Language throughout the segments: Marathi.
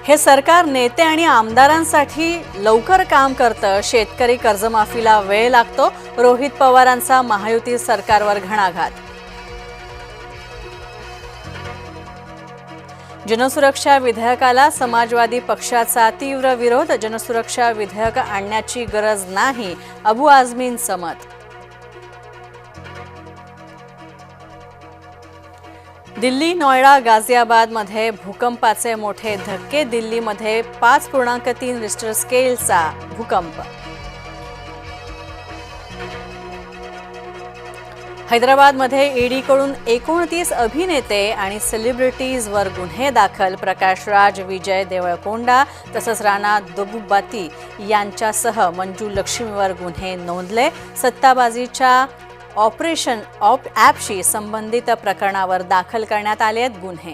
हे सरकार नेते आणि आमदारांसाठी लवकर काम करतं, शेतकरी कर्जमाफीला वेळ लागतो, रोहित पवारांचा महायुती सरकारवर घणाघात. जनसुरक्षा विधेयकाला समाजवादी पक्षाचा तीव्र विरोध. जनसुरक्षा विधेयक आणण्याची गरज नाही, अबू आझमींचं मत. दिल्ली, नोएडा, गाझियाबादमध्ये भूकंपाचे मोठे धक्के. दिल्लीमध्ये 5.3 रिश्टर स्केलचा भूकंप. हैदराबादमध्ये ईडीकडून 29 अभिनेते आणि सेलिब्रिटीजवर गुन्हे दाखल. प्रकाश राज, विजय देवळकोंडा तसंच राणा दग्गुबाती यांच्यासह मंजू लक्ष्मीवर गुन्हे नोंदले. सत्ताबाजीच्या ऑपरेशन ॲपशी संबंधित प्रकरणावर दाखल करण्यात आले आहेत गुन्हे.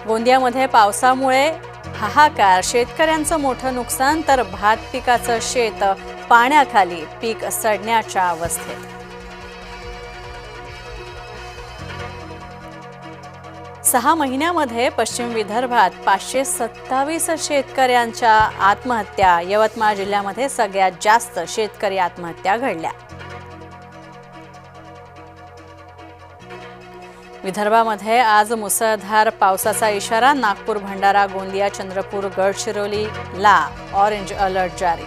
गोंदियामध्ये पावसामुळे हाहाकार. शेतकऱ्यांचं मोठं नुकसान तर भात पिकाचं शेत पाण्याखाली, पीक सडण्याच्या अवस्थेत. सहा महिन्यामध्ये पश्चिम विदर्भात 527 शेतकऱ्यांच्या आत्महत्या. यवतमाळ जिल्ह्यामध्ये सगळ्यात जास्त शेतकरी आत्महत्या घडल्या. विदर्भामध्ये आज मुसळधार पावसाचा इशारा. नागपूर, भंडारा, गोंदिया, चंद्रपूर, गडचिरोलीला ऑरेंज अलर्ट जारी.